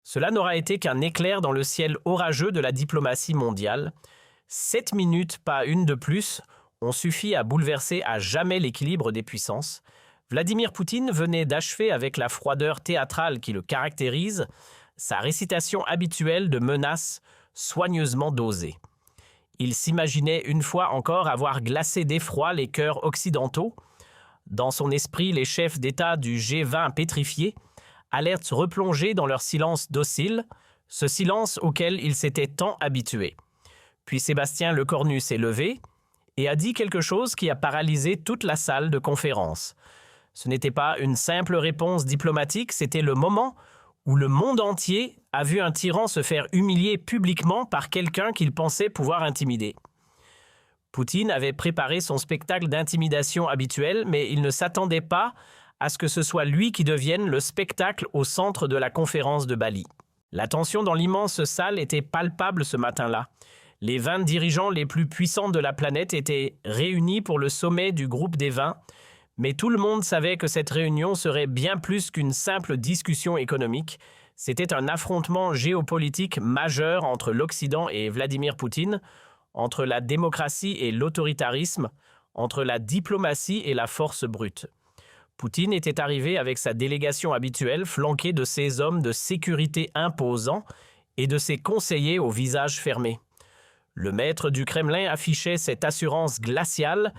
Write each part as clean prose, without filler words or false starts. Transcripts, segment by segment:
Cela n'aura été qu'un éclair dans le ciel orageux de la diplomatie mondiale. 7 minutes, pas une de plus, ont suffi à bouleverser à jamais l'équilibre des puissances. Vladimir Poutine venait d'achever avec la froideur théâtrale qui le caractérise sa récitation habituelle de menaces soigneusement dosées. Il s'imaginait une fois encore avoir glacé d'effroi les cœurs occidentaux. Dans son esprit, les chefs d'État du G20 pétrifiés allaient replonger dans leur silence docile, ce silence auquel ils s'étaient tant habitués. Puis Sébastien Lecornu s'est levé et a dit quelque chose qui a paralysé toute la salle de conférence. Ce n'était pas une simple réponse diplomatique, c'était le moment où le monde entier a vu un tyran se faire humilier publiquement par quelqu'un qu'il pensait pouvoir intimider. Poutine avait préparé son spectacle d'intimidation habituel, mais il ne s'attendait pas à ce que ce soit lui qui devienne le spectacle au centre de la conférence de Bali. La tension dans l'immense salle était palpable ce matin-là. Les 20 dirigeants les plus puissants de la planète étaient réunis pour le sommet du groupe des 20, mais tout le monde savait que cette réunion serait bien plus qu'une simple discussion économique. C'était un affrontement géopolitique majeur entre l'Occident et Vladimir Poutine, entre la démocratie et l'autoritarisme, entre la diplomatie et la force brute. Poutine était arrivé avec sa délégation habituelle, flanquée de ses hommes de sécurité imposants et de ses conseillers au visage fermé. Le maître du Kremlin affichait cette assurance glaciale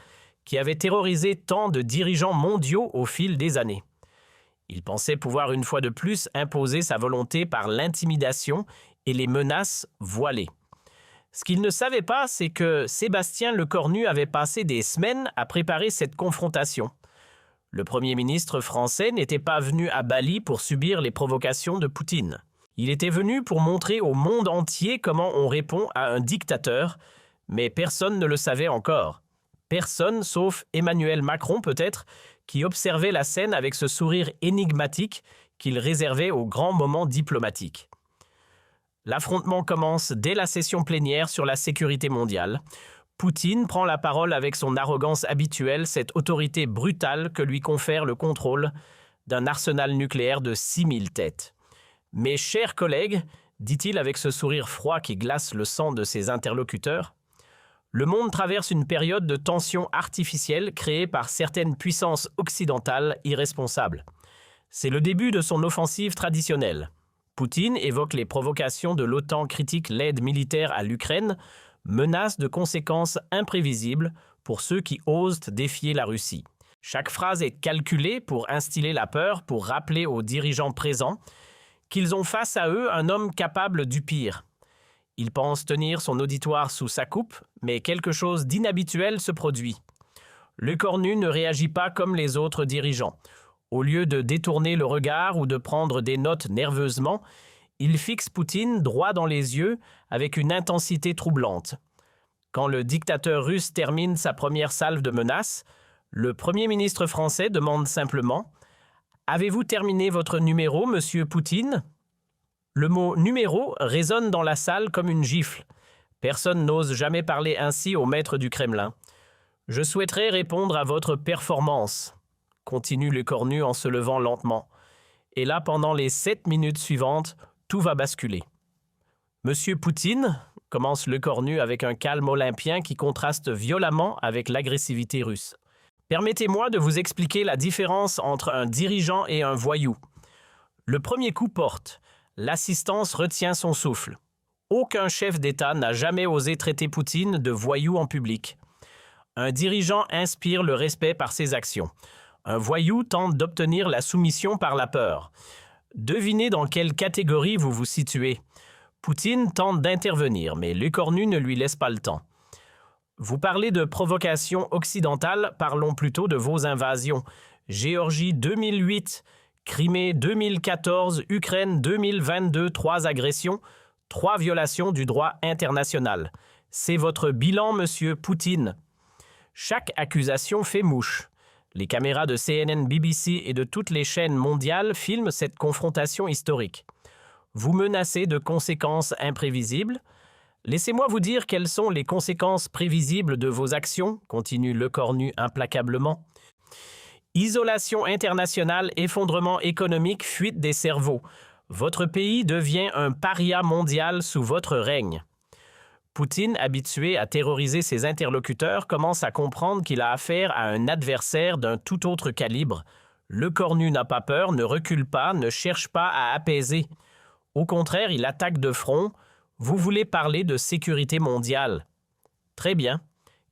qui avait terrorisé tant de dirigeants mondiaux au fil des années. Il pensait pouvoir une fois de plus imposer sa volonté par l'intimidation et les menaces voilées. Ce qu'il ne savait pas, c'est que Sébastien Lecornu avait passé des semaines à préparer cette confrontation. Le Premier ministre français n'était pas venu à Bali pour subir les provocations de Poutine. Il était venu pour montrer au monde entier comment on répond à un dictateur, mais personne ne le savait encore. Personne, sauf Emmanuel Macron peut-être, qui observait la scène avec ce sourire énigmatique qu'il réservait aux grands moments diplomatiques. L'affrontement commence dès la session plénière sur la sécurité mondiale. Poutine prend la parole avec son arrogance habituelle, cette autorité brutale que lui confère le contrôle d'un arsenal nucléaire de 6000 têtes. « Mes chers collègues », dit-il avec ce sourire froid qui glace le sang de ses interlocuteurs, le monde traverse une période de tension artificielle créée par certaines puissances occidentales irresponsables. C'est le début de son offensive traditionnelle. Poutine évoque les provocations de l'OTAN, critique l'aide militaire à l'Ukraine, menace de conséquences imprévisibles pour ceux qui osent défier la Russie. Chaque phrase est calculée pour instiller la peur, pour rappeler aux dirigeants présents qu'ils ont face à eux un homme capable du pire. Il pense tenir son auditoire sous sa coupe, mais quelque chose d'inhabituel se produit. Lecornu ne réagit pas comme les autres dirigeants. Au lieu de détourner le regard ou de prendre des notes nerveusement, il fixe Poutine droit dans les yeux avec une intensité troublante. Quand le dictateur russe termine sa première salve de menaces, le Premier ministre français demande simplement « Avez-vous terminé votre numéro, monsieur Poutine ?» Le mot « numéro » résonne dans la salle comme une gifle. Personne n'ose jamais parler ainsi au maître du Kremlin. « Je souhaiterais répondre à votre performance », continue Lecornu en se levant lentement. Et là, pendant les 7 minutes suivantes, tout va basculer. « Monsieur Poutine », commence Lecornu avec un calme olympien qui contraste violemment avec l'agressivité russe. « Permettez-moi de vous expliquer la différence entre un dirigeant et un voyou. Le premier coup porte. L'assistance retient son souffle. Aucun chef d'État n'a jamais osé traiter Poutine de voyou en public. Un dirigeant inspire le respect par ses actions. Un voyou tente d'obtenir la soumission par la peur. Devinez dans quelle catégorie vous vous situez. Poutine tente d'intervenir, mais Lecornu ne lui laisse pas le temps. Vous parlez de provocation occidentale, parlons plutôt de vos invasions. Géorgie 2008, Crimée 2014, Ukraine 2022, 3 agressions, 3 violations du droit international. C'est votre bilan, monsieur Poutine. Chaque accusation fait mouche. Les caméras de CNN, BBC et de toutes les chaînes mondiales filment cette confrontation historique. Vous menacez de conséquences imprévisibles. Laissez-moi vous dire quelles sont les conséquences prévisibles de vos actions, continue Lecornu implacablement. Isolation internationale, effondrement économique, fuite des cerveaux. Votre pays devient un paria mondial sous votre règne. Poutine, habitué à terroriser ses interlocuteurs, commence à comprendre qu'il a affaire à un adversaire d'un tout autre calibre. Le cornu n'a pas peur, ne recule pas, ne cherche pas à apaiser. Au contraire, il attaque de front. Vous voulez parler de sécurité mondiale. Très bien.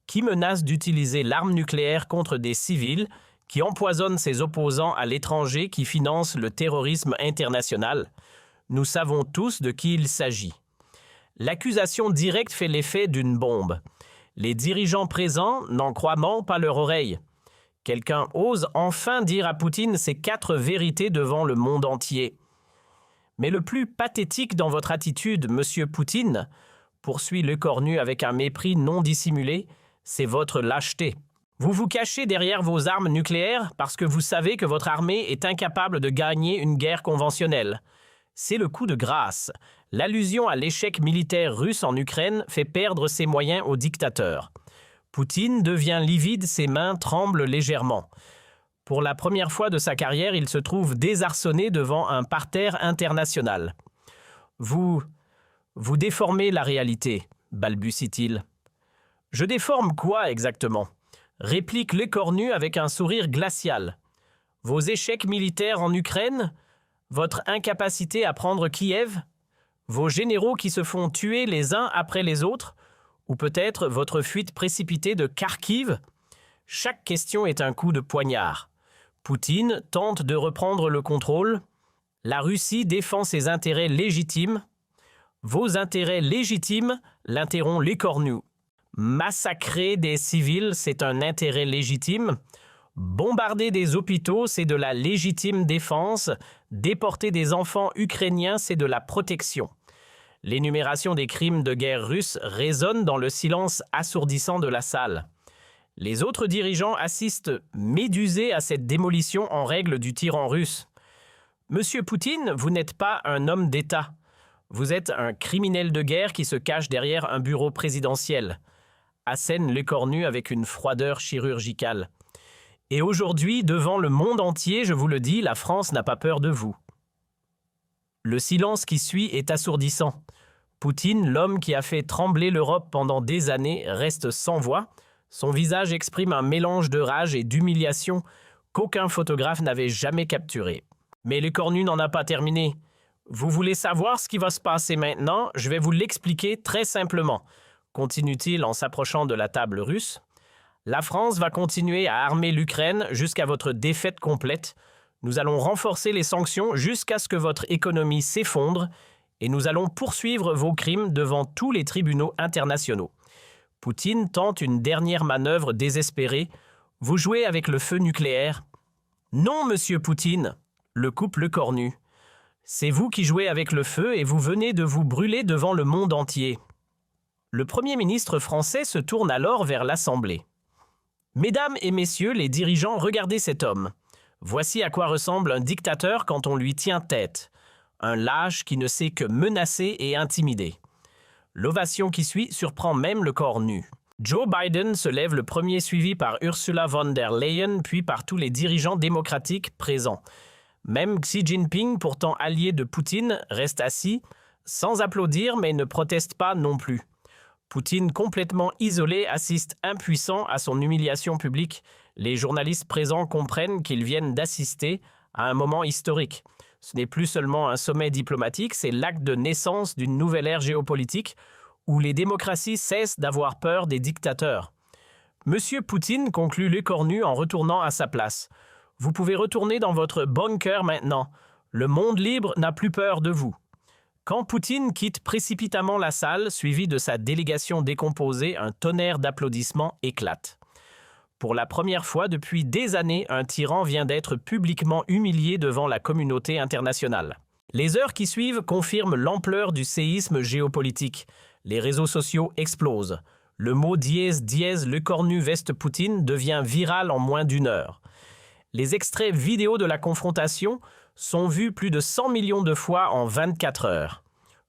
Qui menace d'utiliser l'arme nucléaire contre des civils, qui empoisonne ses opposants à l'étranger, qui finance le terrorisme international? Nous savons tous de qui il s'agit. L'accusation directe fait l'effet d'une bombe. Les dirigeants présents n'en croient pas leur oreille. Quelqu'un ose enfin dire à Poutine ces 4 vérités devant le monde entier. Mais le plus pathétique dans votre attitude, monsieur Poutine, poursuit Lecornu avec un mépris non dissimulé, c'est votre lâcheté. Vous vous cachez derrière vos armes nucléaires parce que vous savez que votre armée est incapable de gagner une guerre conventionnelle. C'est le coup de grâce. L'allusion à l'échec militaire russe en Ukraine fait perdre ses moyens au dictateur. Poutine devient livide, ses mains tremblent légèrement. Pour la première fois de sa carrière, il se trouve désarçonné devant un parterre international. Vous déformez la réalité, balbutie-t-il. Je déforme quoi exactement? Réplique Lecornu avec un sourire glacial. Vos échecs militaires en Ukraine? Votre incapacité à prendre Kiev? Vos généraux qui se font tuer les uns après les autres? Ou peut-être votre fuite précipitée de Kharkiv? Chaque question est un coup de poignard. Poutine tente de reprendre le contrôle. La Russie défend ses intérêts légitimes. Vos intérêts légitimes, l'interrompt Lecornu. Massacrer des civils, c'est un intérêt légitime. Bombarder des hôpitaux, c'est de la légitime défense. Déporter des enfants ukrainiens, c'est de la protection. L'énumération des crimes de guerre russes résonne dans le silence assourdissant de la salle. Les autres dirigeants assistent médusés à cette démolition en règle du tyran russe. Monsieur Poutine, vous n'êtes pas un homme d'État. Vous êtes un criminel de guerre qui se cache derrière un bureau présidentiel. Assène Lecornu avec une froideur chirurgicale. Et aujourd'hui, devant le monde entier, je vous le dis, la France n'a pas peur de vous. Le silence qui suit est assourdissant. Poutine, l'homme qui a fait trembler l'Europe pendant des années, reste sans voix. Son visage exprime un mélange de rage et d'humiliation qu'aucun photographe n'avait jamais capturé. Mais Lecornu n'en a pas terminé. Vous voulez savoir ce qui va se passer maintenant? Je vais vous l'expliquer très simplement. Continue-t-il en s'approchant de la table russe. La France va continuer à armer l'Ukraine jusqu'à votre défaite complète. Nous allons renforcer les sanctions jusqu'à ce que votre économie s'effondre et nous allons poursuivre vos crimes devant tous les tribunaux internationaux. Poutine tente une dernière manœuvre désespérée. Vous jouez avec le feu nucléaire. Non, monsieur Poutine, le coupe Lecornu. C'est vous qui jouez avec le feu et vous venez de vous brûler devant le monde entier. Le Premier ministre français se tourne alors vers l'Assemblée. Mesdames et messieurs les dirigeants, regardez cet homme. Voici à quoi ressemble un dictateur quand on lui tient tête. Un lâche qui ne sait que menacer et intimider. L'ovation qui suit surprend même le corps nu. Joe Biden se lève le premier, suivi par Ursula von der Leyen, puis par tous les dirigeants démocratiques présents. Même Xi Jinping, pourtant allié de Poutine, reste assis, sans applaudir mais ne proteste pas non plus. Poutine, complètement isolé, assiste impuissant à son humiliation publique. Les journalistes présents comprennent qu'ils viennent d'assister à un moment historique. Ce n'est plus seulement un sommet diplomatique, c'est l'acte de naissance d'une nouvelle ère géopolitique où les démocraties cessent d'avoir peur des dictateurs. Monsieur Poutine, conclut Lecornu en retournant à sa place. Vous pouvez retourner dans votre bunker maintenant. Le monde libre n'a plus peur de vous. Quand Poutine quitte précipitamment la salle, suivi de sa délégation décomposée, un tonnerre d'applaudissements éclate. Pour la première fois depuis des années, un tyran vient d'être publiquement humilié devant la communauté internationale. Les heures qui suivent confirment l'ampleur du séisme géopolitique. Les réseaux sociaux explosent. Le mot dièse Lecornu veste Poutine devient viral en moins d'une heure. Les extraits vidéo de la confrontation sont vus plus de 100 millions de fois en 24 heures.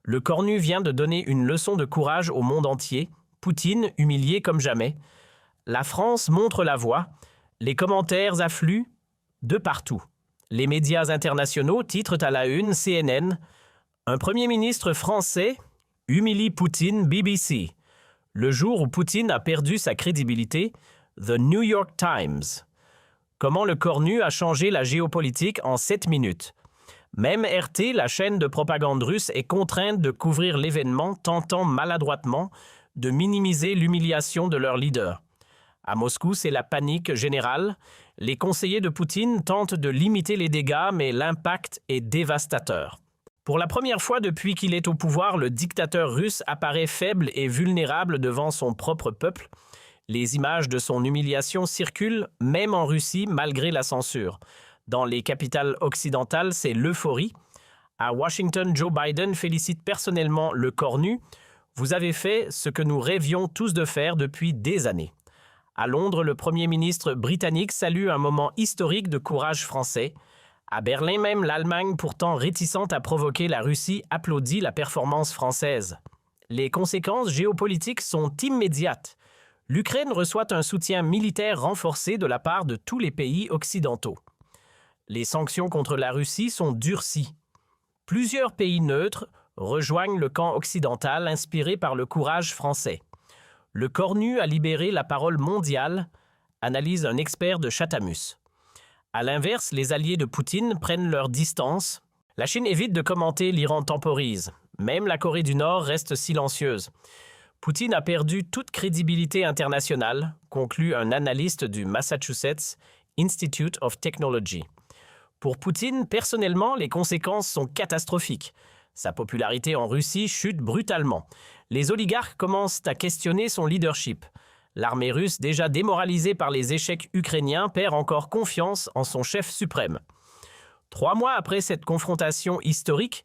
Lecornu vient de donner une leçon de courage au monde entier. Poutine, humilié comme jamais. La France montre la voie. Les commentaires affluent de partout. Les médias internationaux titrent à la une CNN « Un Premier ministre français humilie Poutine BBC ». Le jour où Poutine a perdu sa crédibilité, The New York Times. Comment le cornu a changé la géopolitique en 7 minutes. Même RT, la chaîne de propagande russe, est contrainte de couvrir l'événement, tentant maladroitement de minimiser l'humiliation de leur leader. À Moscou, c'est la panique générale. Les conseillers de Poutine tentent de limiter les dégâts, mais l'impact est dévastateur. Pour la première fois depuis qu'il est au pouvoir, le dictateur russe apparaît faible et vulnérable devant son propre peuple. Les images de son humiliation circulent, même en Russie, malgré la censure. Dans les capitales occidentales, c'est l'euphorie. À Washington, Joe Biden félicite personnellement le cornu. « Vous avez fait ce que nous rêvions tous de faire depuis des années ». À Londres, le Premier ministre britannique salue un moment historique de courage français. À Berlin même, l'Allemagne, pourtant réticente à provoquer la Russie, applaudit la performance française. Les conséquences géopolitiques sont immédiates. L'Ukraine reçoit un soutien militaire renforcé de la part de tous les pays occidentaux. Les sanctions contre la Russie sont durcies. Plusieurs pays neutres rejoignent le camp occidental inspiré par le courage français. Le cornu a libéré la parole mondiale, analyse un expert de Chatamus. À l'inverse, les alliés de Poutine prennent leur distance. La Chine évite de commenter, l'Iran temporise. Même la Corée du Nord reste silencieuse. Poutine a perdu toute crédibilité internationale, conclut un analyste du Massachusetts Institute of Technology. Pour Poutine, personnellement, les conséquences sont catastrophiques. Sa popularité en Russie chute brutalement. Les oligarques commencent à questionner son leadership. L'armée russe, déjà démoralisée par les échecs ukrainiens, perd encore confiance en son chef suprême. 3 mois après cette confrontation historique,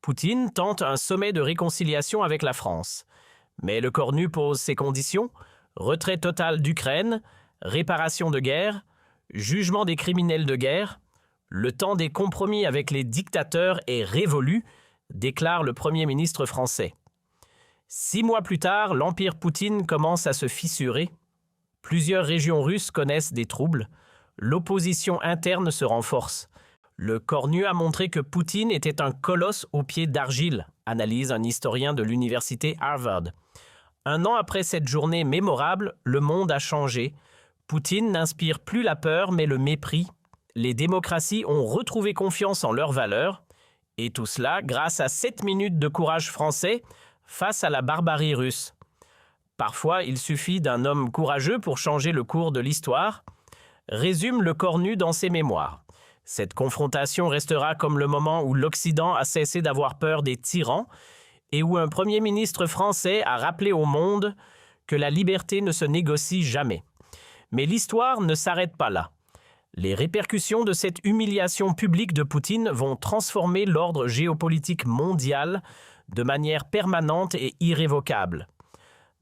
Poutine tente un sommet de réconciliation avec la France. Mais le cornu pose ses conditions: retrait total d'Ukraine, réparation de guerre, jugement des criminels de guerre. Le temps des compromis avec les dictateurs est révolu, déclare le Premier ministre français. 6 mois plus tard, l'empire Poutine commence à se fissurer. Plusieurs régions russes connaissent des troubles. L'opposition interne se renforce. Le cornu a montré que Poutine était un colosse aux pieds d'argile, analyse un historien de l'université Harvard. 1 an après cette journée mémorable, le monde a changé. Poutine n'inspire plus la peur, mais le mépris. Les démocraties ont retrouvé confiance en leurs valeurs. Et tout cela grâce à 7 minutes de courage français face à la barbarie russe. Parfois, il suffit d'un homme courageux pour changer le cours de l'histoire, résume le cornu dans ses mémoires. Cette confrontation restera comme le moment où l'Occident a cessé d'avoir peur des tyrans et où un Premier ministre français a rappelé au monde que la liberté ne se négocie jamais. Mais l'histoire ne s'arrête pas là. Les répercussions de cette humiliation publique de Poutine vont transformer l'ordre géopolitique mondial de manière permanente et irrévocable.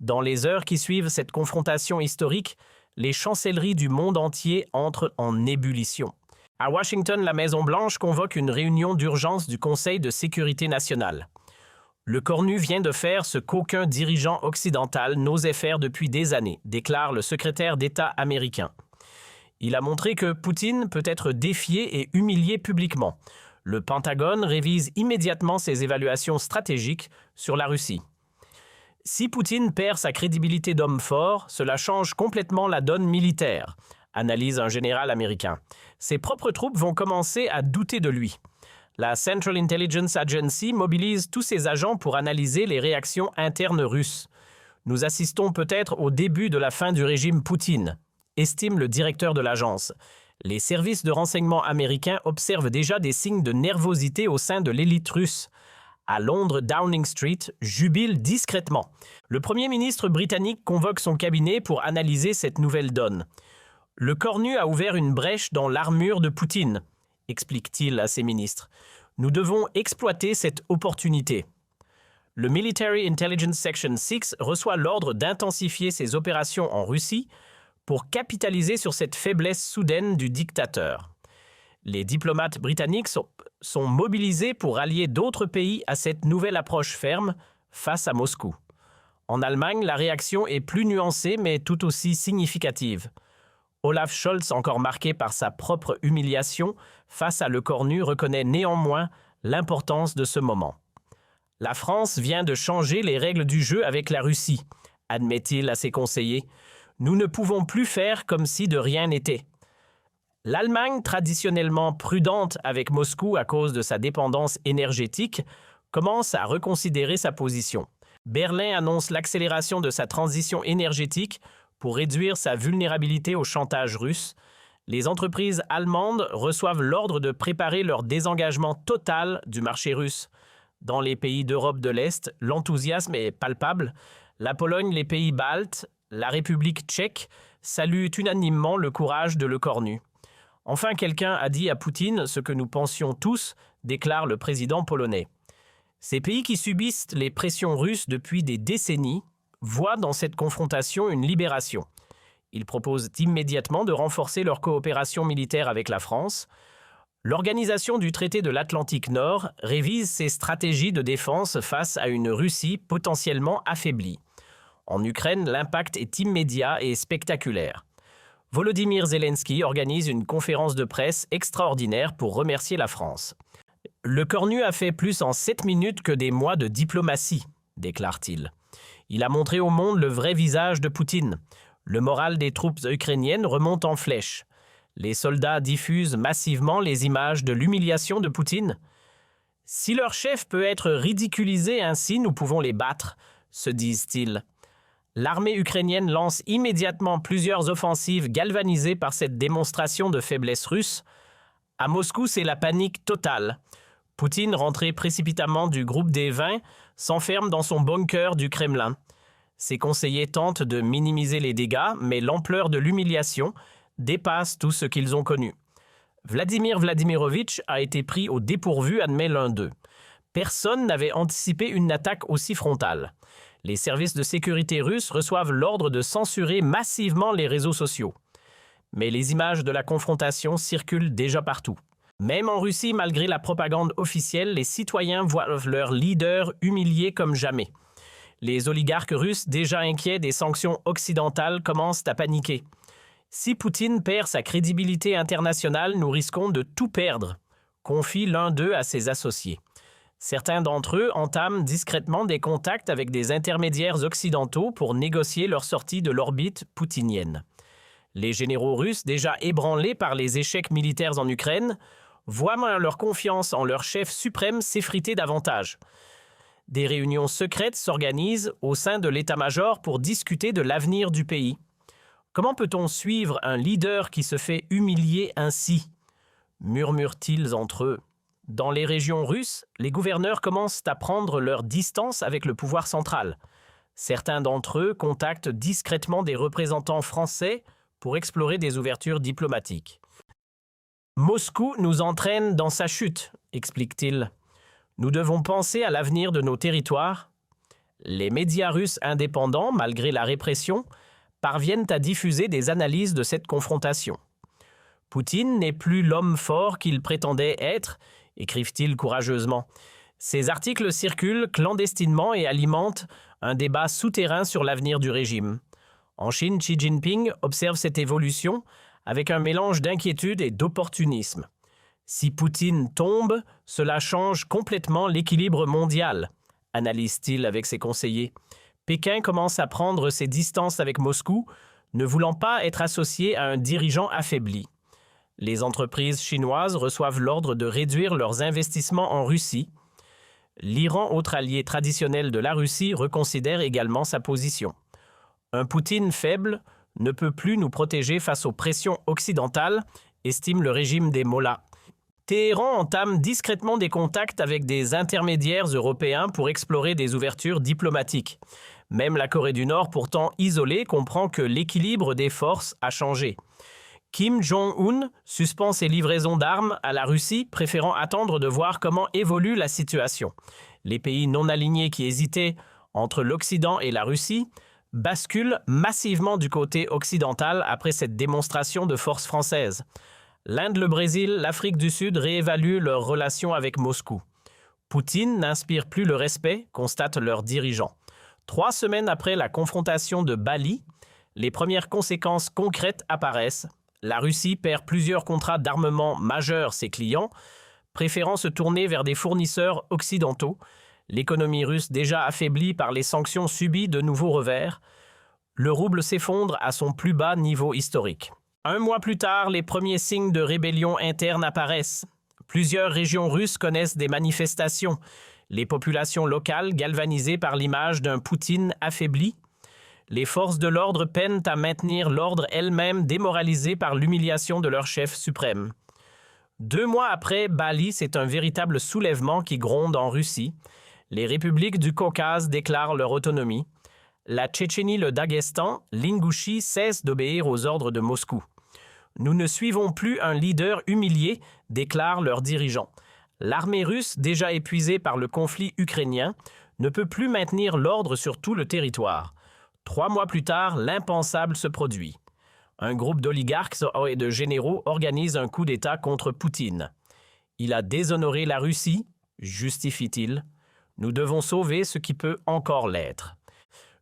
Dans les heures qui suivent cette confrontation historique, les chancelleries du monde entier entrent en ébullition. À Washington, la Maison-Blanche convoque une réunion d'urgence du Conseil de sécurité nationale. Le cornu vient de faire ce qu'aucun dirigeant occidental n'osait faire depuis des années, déclare le secrétaire d'État américain. Il a montré que Poutine peut être défié et humilié publiquement. Le Pentagone révise immédiatement ses évaluations stratégiques sur la Russie. Si Poutine perd sa crédibilité d'homme fort, cela change complètement la donne militaire, analyse un général américain. Ses propres troupes vont commencer à douter de lui. La Central Intelligence Agency mobilise tous ses agents pour analyser les réactions internes russes. Nous assistons peut-être au début de la fin du régime Poutine, estime le directeur de l'agence. Les services de renseignement américains observent déjà des signes de nervosité au sein de l'élite russe. À Londres, Downing Street jubile discrètement. Le Premier ministre britannique convoque son cabinet pour analyser cette nouvelle donne. Le cornu a ouvert une brèche dans l'armure de Poutine, explique-t-il à ses ministres. Nous devons exploiter cette opportunité. Le Military Intelligence Section 6 reçoit l'ordre d'intensifier ses opérations en Russie pour capitaliser sur cette faiblesse soudaine du dictateur. Les diplomates britanniques sont mobilisés pour allier d'autres pays à cette nouvelle approche ferme face à Moscou. En Allemagne, la réaction est plus nuancée mais tout aussi significative. Olaf Scholz, encore marqué par sa propre humiliation face à Le Cornu, reconnaît néanmoins l'importance de ce moment. La France vient de changer les règles du jeu avec la Russie, admet-il à ses conseillers. Nous ne pouvons plus faire comme si de rien n'était. L'Allemagne, traditionnellement prudente avec Moscou à cause de sa dépendance énergétique, commence à reconsidérer sa position. Berlin annonce l'accélération de sa transition énergétique pour réduire sa vulnérabilité au chantage russe. Les entreprises allemandes reçoivent l'ordre de préparer leur désengagement total du marché russe. Dans les pays d'Europe de l'Est, l'enthousiasme est palpable. La Pologne, les pays baltes, la République tchèque saluent unanimement le courage de Le Cornu. Enfin, quelqu'un a dit à Poutine ce que nous pensions tous, déclare le président polonais. Ces pays qui subissent les pressions russes depuis des décennies voient dans cette confrontation une libération. Ils proposent immédiatement de renforcer leur coopération militaire avec la France. L'organisation du traité de l'Atlantique Nord révise ses stratégies de défense face à une Russie potentiellement affaiblie. En Ukraine, l'impact est immédiat et spectaculaire. Volodymyr Zelensky organise une conférence de presse extraordinaire pour remercier la France. Le Cornu a fait plus en 7 minutes que des mois de diplomatie, déclare-t-il. Il a montré au monde le vrai visage de Poutine. Le moral des troupes ukrainiennes remonte en flèche. Les soldats diffusent massivement les images de l'humiliation de Poutine. Si leur chef peut être ridiculisé ainsi, nous pouvons les battre, se disent-ils. L'armée ukrainienne lance immédiatement plusieurs offensives galvanisées par cette démonstration de faiblesse russe. À Moscou, c'est la panique totale. Poutine, rentré précipitamment du groupe des 20, s'enferme dans son bunker du Kremlin. Ses conseillers tentent de minimiser les dégâts, mais l'ampleur de l'humiliation dépasse tout ce qu'ils ont connu. Vladimir Vladimirovitch a été pris au dépourvu, admet l'un d'eux. Personne n'avait anticipé une attaque aussi frontale. Les services de sécurité russes reçoivent l'ordre de censurer massivement les réseaux sociaux. Mais les images de la confrontation circulent déjà partout. Même en Russie, malgré la propagande officielle, les citoyens voient leur leader humilié comme jamais. Les oligarques russes, déjà inquiets des sanctions occidentales, commencent à paniquer. Si Poutine perd sa crédibilité internationale, nous risquons de tout perdre, confie l'un d'eux à ses associés. Certains d'entre eux entament discrètement des contacts avec des intermédiaires occidentaux pour négocier leur sortie de l'orbite poutinienne. Les généraux russes, déjà ébranlés par les échecs militaires en Ukraine, voient leur confiance en leur chef suprême s'effriter davantage. Des réunions secrètes s'organisent au sein de l'état-major pour discuter de l'avenir du pays. Comment peut-on suivre un leader qui se fait humilier ainsi ? Murmurent-ils entre eux. Dans les régions russes, les gouverneurs commencent à prendre leur distance avec le pouvoir central. Certains d'entre eux contactent discrètement des représentants français pour explorer des ouvertures diplomatiques. Moscou nous entraîne dans sa chute, explique-t-il. Nous devons penser à l'avenir de nos territoires. Les médias russes indépendants, malgré la répression, parviennent à diffuser des analyses de cette confrontation. Poutine n'est plus l'homme fort qu'il prétendait être, écrivent-ils courageusement. Ces articles circulent clandestinement et alimentent un débat souterrain sur l'avenir du régime. En Chine, Xi Jinping observe cette évolution avec un mélange d'inquiétude et d'opportunisme. Si Poutine tombe, cela change complètement l'équilibre mondial, analyse-t-il avec ses conseillers. Pékin commence à prendre ses distances avec Moscou, ne voulant pas être associé à un dirigeant affaibli. Les entreprises chinoises reçoivent l'ordre de réduire leurs investissements en Russie. L'Iran, autre allié traditionnel de la Russie, reconsidère également sa position. Un Poutine faible ne peut plus nous protéger face aux pressions occidentales, estime le régime des mollahs. Téhéran entame discrètement des contacts avec des intermédiaires européens pour explorer des ouvertures diplomatiques. Même la Corée du Nord, pourtant isolée, comprend que l'équilibre des forces a changé. Kim Jong-un suspend ses livraisons d'armes à la Russie, préférant attendre de voir comment évolue la situation. Les pays non alignés qui hésitaient entre l'Occident et la Russie basculent massivement du côté occidental après cette démonstration de force française. L'Inde, le Brésil, l'Afrique du Sud réévaluent leurs relations avec Moscou. Poutine n'inspire plus le respect, constatent leurs dirigeants. 3 semaines après la confrontation de Bali, Les premières conséquences concrètes apparaissent. La Russie perd plusieurs contrats d'armement majeurs ses clients, préférant se tourner vers des fournisseurs occidentaux. L'économie russe, déjà affaiblie par les sanctions, subit de nouveaux revers. Le rouble s'effondre à son plus bas niveau historique. Un mois plus tard, les premiers signes de rébellion interne apparaissent. Plusieurs régions russes connaissent des manifestations. Les populations locales, galvanisées par l'image d'un Poutine affaibli. Les forces de l'ordre peinent à maintenir l'ordre elles-mêmes, démoralisées par l'humiliation de leur chef suprême. 2 mois après, Bali, c'est un véritable soulèvement qui gronde en Russie. Les républiques du Caucase déclarent leur autonomie. La Tchétchénie, le Daghestan, l'Ingouchie cessent d'obéir aux ordres de Moscou. Nous ne suivons plus un leader humilié, déclarent leurs dirigeants. L'armée russe, déjà épuisée par le conflit ukrainien, ne peut plus maintenir l'ordre sur tout le territoire. 3 mois plus tard, l'impensable se produit. Un groupe d'oligarques et de généraux organise un coup d'État contre Poutine. Il a déshonoré la Russie, justifie-t-il. Nous devons sauver ce qui peut encore l'être.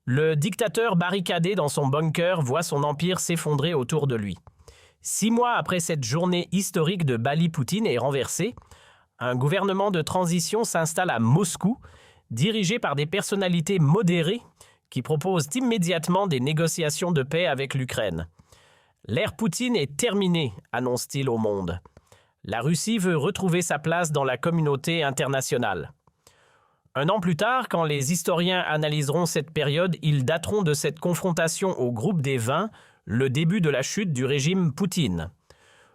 Le dictateur barricadé dans son bunker voit son empire s'effondrer autour de lui. 6 mois après cette journée historique de Bali, Poutine est renversé. Un gouvernement de transition s'installe à Moscou, dirigé par des personnalités modérées qui proposent immédiatement des négociations de paix avec l'Ukraine. L'ère Poutine est terminée, annonce-t-il au monde. La Russie veut retrouver sa place dans la communauté internationale. 1 an plus tard, quand les historiens analyseront cette période, ils dateront de cette confrontation au groupe des 20, le début de la chute du régime Poutine.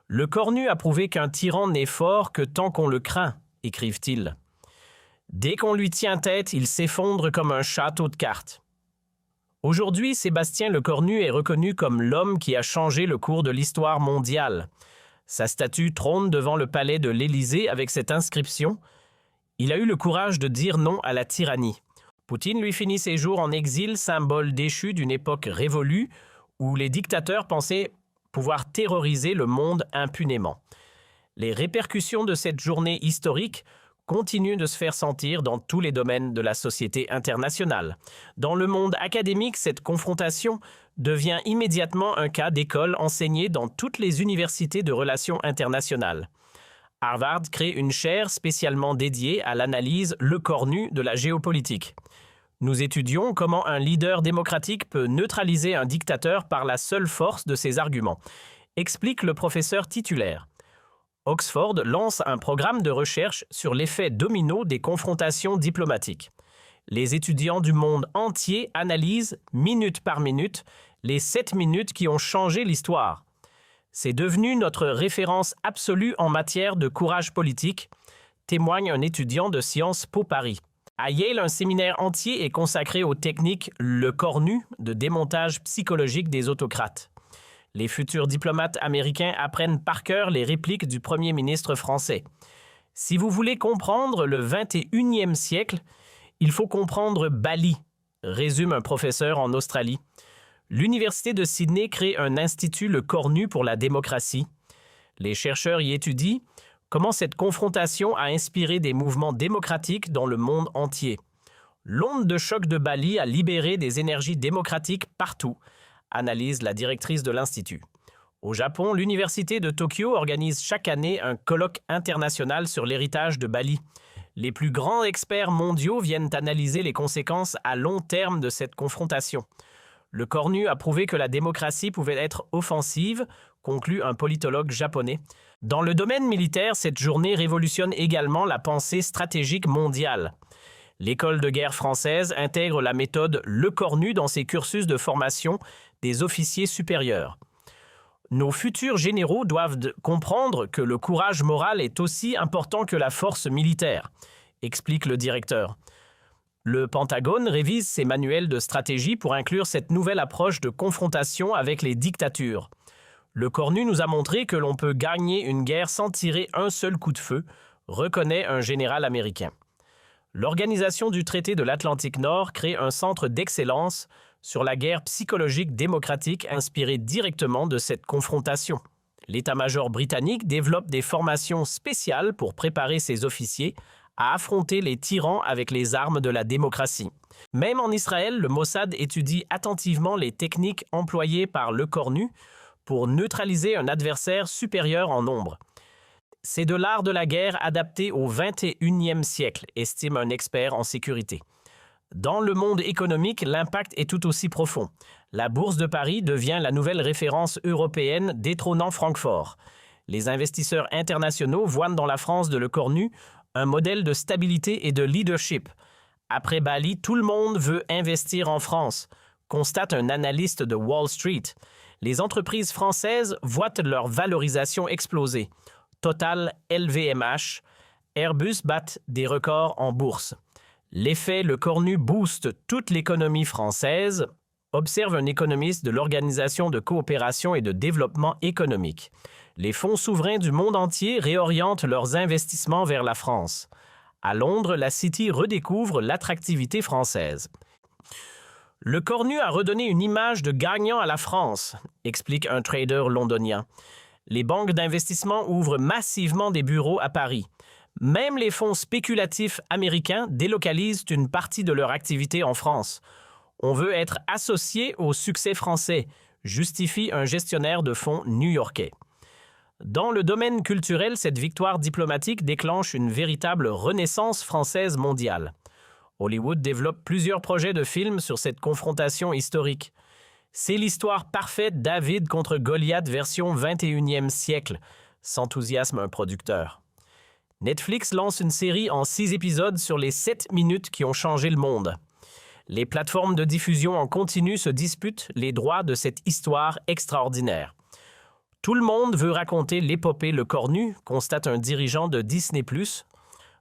Le cornu a prouvé qu'un tyran n'est fort que tant qu'on le craint, écrivent-ils. Dès qu'on lui tient tête, il s'effondre comme un château de cartes. Aujourd'hui, Sébastien Lecornu est reconnu comme l'homme qui a changé le cours de l'histoire mondiale. Sa statue trône devant le palais de l'Élysée avec cette inscription « Il a eu le courage de dire non à la tyrannie ». Poutine lui finit ses jours en exil, symbole déchu d'une époque révolue où les dictateurs pensaient pouvoir terroriser le monde impunément. Les répercussions de cette journée historique continue de se faire sentir dans tous les domaines de la société internationale. Dans le monde académique, cette confrontation devient immédiatement un cas d'école enseigné dans toutes les universités de relations internationales. Harvard crée une chaire spécialement dédiée à l'analyse Lecornu de la géopolitique. Nous étudions comment un leader démocratique peut neutraliser un dictateur par la seule force de ses arguments, explique le professeur titulaire. Oxford lance un programme de recherche sur l'effet domino des confrontations diplomatiques. Les étudiants du monde entier analysent, minute par minute, les 7 minutes qui ont changé l'histoire. C'est devenu notre référence absolue en matière de courage politique, témoigne un étudiant de Sciences Po Paris. À Yale, un séminaire entier est consacré aux techniques Lecornu de démontage psychologique des autocrates. Les futurs diplomates américains apprennent par cœur les répliques du Premier ministre français. Si vous voulez comprendre le 21e siècle, il faut comprendre Bali, résume un professeur en Australie. L'Université de Sydney crée un institut Lecornu pour la démocratie. Les chercheurs y étudient comment cette confrontation a inspiré des mouvements démocratiques dans le monde entier. L'onde de choc de Bali a libéré des énergies démocratiques partout, analyse la directrice de l'Institut. Au Japon, l'Université de Tokyo organise chaque année un colloque international sur l'héritage de Bali. Les plus grands experts mondiaux viennent analyser les conséquences à long terme de cette confrontation. Lecornu a prouvé que la démocratie pouvait être offensive, conclut un politologue japonais. Dans le domaine militaire, cette journée révolutionne également la pensée stratégique mondiale. L'école de guerre française intègre la méthode Lecornu dans ses cursus de formation des officiers supérieurs. Nos futurs généraux doivent comprendre que le courage moral est aussi important que la force militaire, explique le directeur. Le Pentagone révise ses manuels de stratégie pour inclure cette nouvelle approche de confrontation avec les dictatures. Lecornu nous a montré que l'on peut gagner une guerre sans tirer un seul coup de feu, reconnaît un général américain. L'Organisation du traité de l'Atlantique Nord crée un centre d'excellence sur la guerre psychologique démocratique inspiré directement de cette confrontation. L'état-major britannique développe des formations spéciales pour préparer ses officiers à affronter les tyrans avec les armes de la démocratie. Même en Israël, le Mossad étudie attentivement les techniques employées par le Cornu pour neutraliser un adversaire supérieur en nombre. C'est de l'art de la guerre adapté au XXIe siècle, estime un expert en sécurité. Dans le monde économique, l'impact est tout aussi profond. La Bourse de Paris devient la nouvelle référence européenne détrônant Francfort. Les investisseurs internationaux voient dans la France de Le Cornu un modèle de stabilité et de leadership. Après Bali, tout le monde veut investir en France, constate un analyste de Wall Street. Les entreprises françaises voient leur valorisation exploser. Total, LVMH, Airbus battent des records en bourse. L'effet Le Cornu booste toute l'économie française, observe un économiste de l'Organisation de coopération et de développement économique. Les fonds souverains du monde entier réorientent leurs investissements vers la France. À Londres, la City redécouvre l'attractivité française. Le Cornu a redonné une image de gagnant à la France, explique un trader londonien. Les banques d'investissement ouvrent massivement des bureaux à Paris. Même les fonds spéculatifs américains délocalisent une partie de leur activité en France. On veut être associé au succès français, justifie un gestionnaire de fonds new-yorkais. Dans le domaine culturel, cette victoire diplomatique déclenche une véritable renaissance française mondiale. Hollywood développe plusieurs projets de films sur cette confrontation historique. C'est l'histoire parfaite David contre Goliath version 21e siècle, s'enthousiasme un producteur. Netflix lance une série en 6 épisodes sur les 7 minutes qui ont changé le monde. Les plateformes de diffusion en continu se disputent les droits de cette histoire extraordinaire. Tout le monde veut raconter l'épopée Le Cornu, constate un dirigeant de Disney+.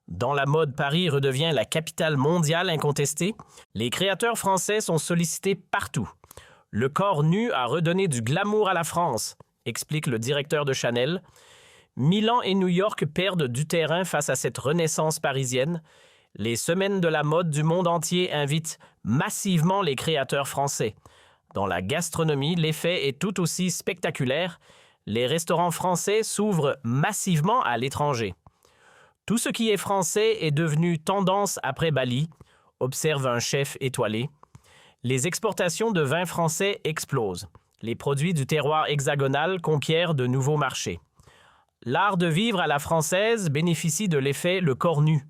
Dans la mode, Paris redevient la capitale mondiale incontestée. Les créateurs français sont sollicités partout. Le Cornu a redonné du glamour à la France, explique le directeur de Chanel. Milan et New York perdent du terrain face à cette renaissance parisienne. Les semaines de la mode du monde entier invitent massivement les créateurs français. Dans la gastronomie, l'effet est tout aussi spectaculaire. Les restaurants français s'ouvrent massivement à l'étranger. Tout ce qui est français est devenu tendance après Bali, observe un chef étoilé. Les exportations de vins français explosent. Les produits du terroir hexagonal conquièrent de nouveaux marchés. L'art de vivre à la française bénéficie de l'effet Le Cornu,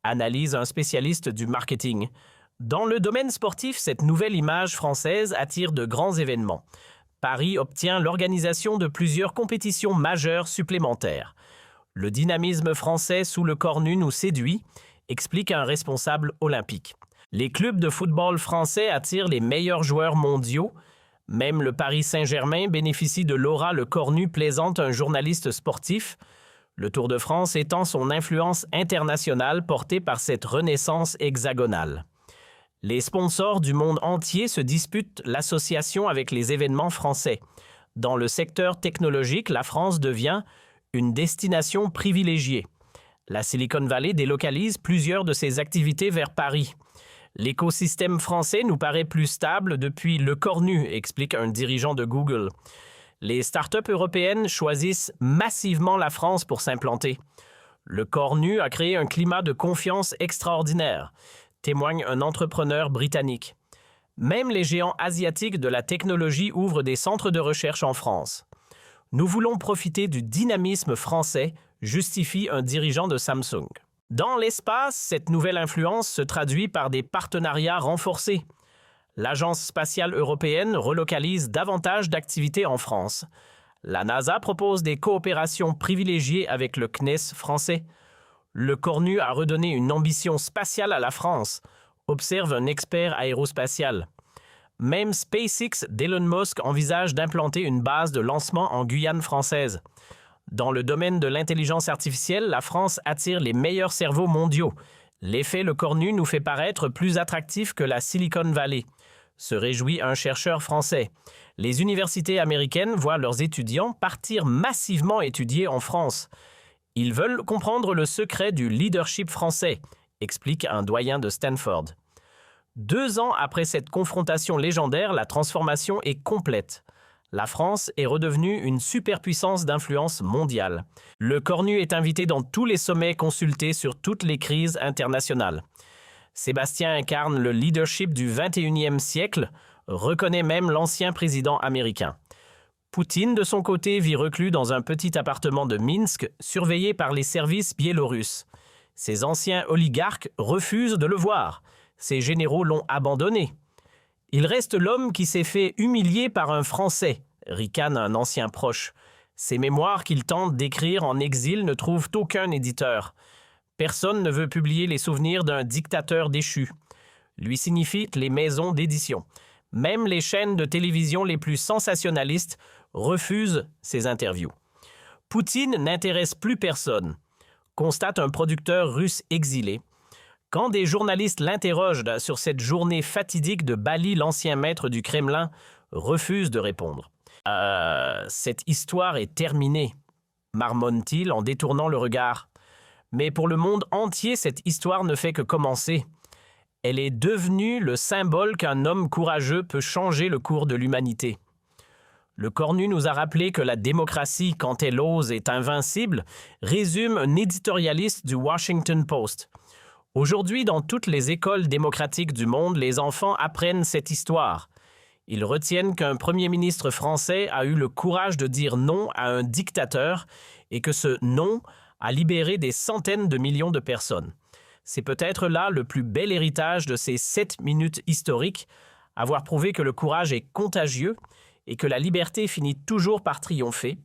analyse un spécialiste du marketing. Dans le domaine sportif, cette nouvelle image française attire de grands événements. Paris obtient l'organisation de plusieurs compétitions majeures supplémentaires. Le dynamisme français sous Le Cornu nous séduit, explique un responsable olympique. Les clubs de football français attirent les meilleurs joueurs mondiaux. Même le Paris Saint-Germain bénéficie de l'aura Le Cornu, plaisante un journaliste sportif. Le Tour de France étend son influence internationale portée par cette renaissance hexagonale. Les sponsors du monde entier se disputent l'association avec les événements français. Dans le secteur technologique, la France devient une destination privilégiée. La Silicon Valley délocalise plusieurs de ses activités vers Paris. L'écosystème français nous paraît plus stable depuis Le Cornu, explique un dirigeant de Google. Les startups européennes choisissent massivement la France pour s'implanter. Le Cornu a créé un climat de confiance extraordinaire, témoigne un entrepreneur britannique. Même les géants asiatiques de la technologie ouvrent des centres de recherche en France. Nous voulons profiter du dynamisme français, justifie un dirigeant de Samsung. Dans l'espace, cette nouvelle influence se traduit par des partenariats renforcés. L'Agence spatiale européenne relocalise davantage d'activités en France. La NASA propose des coopérations privilégiées avec le CNES français. Le Cornu a redonné une ambition spatiale à la France, observe un expert aérospatial. Même SpaceX d'Elon Musk envisage d'implanter une base de lancement en Guyane française. Dans le domaine de l'intelligence artificielle, la France attire les meilleurs cerveaux mondiaux. L'effet Le Cornu nous fait paraître plus attractif que la Silicon Valley, se réjouit un chercheur français. Les universités américaines voient leurs étudiants partir massivement étudier en France. Ils veulent comprendre le secret du leadership français, explique un doyen de Stanford. 2 ans après cette confrontation légendaire, la transformation est complète. La France est redevenue une superpuissance d'influence mondiale. Le Cornu est invité dans tous les sommets consultés sur toutes les crises internationales. Sébastien incarne le leadership du XXIe siècle, reconnaît même l'ancien président américain. Poutine, de son côté, vit reclus dans un petit appartement de Minsk, surveillé par les services biélorusses. Ses anciens oligarques refusent de le voir. Ses généraux l'ont abandonné. Il reste l'homme qui s'est fait humilier par un Français, ricane un ancien proche. Ses mémoires qu'il tente d'écrire en exil ne trouvent aucun éditeur. Personne ne veut publier les souvenirs d'un dictateur déchu. Lui signifient les maisons d'édition. Même les chaînes de télévision les plus sensationnalistes refusent ses interviews. Poutine n'intéresse plus personne, constate un producteur russe exilé. Quand des journalistes l'interrogent sur cette journée fatidique de Bali, l'ancien maître du Kremlin refuse de répondre. Cette histoire est terminée, marmonne-t-il en détournant le regard. Mais pour le monde entier, cette histoire ne fait que commencer. Elle est devenue le symbole qu'un homme courageux peut changer le cours de l'humanité. Le Cornu nous a rappelé que la démocratie, quand elle ose, est invincible, résume un éditorialiste du Washington Post. Aujourd'hui, dans toutes les écoles démocratiques du monde, les enfants apprennent cette histoire. Ils retiennent qu'un premier ministre français a eu le courage de dire non à un dictateur et que ce non a libéré des centaines de millions de personnes. C'est peut-être là le plus bel héritage de ces 7 minutes historiques, avoir prouvé que le courage est contagieux et que la liberté finit toujours par triompher,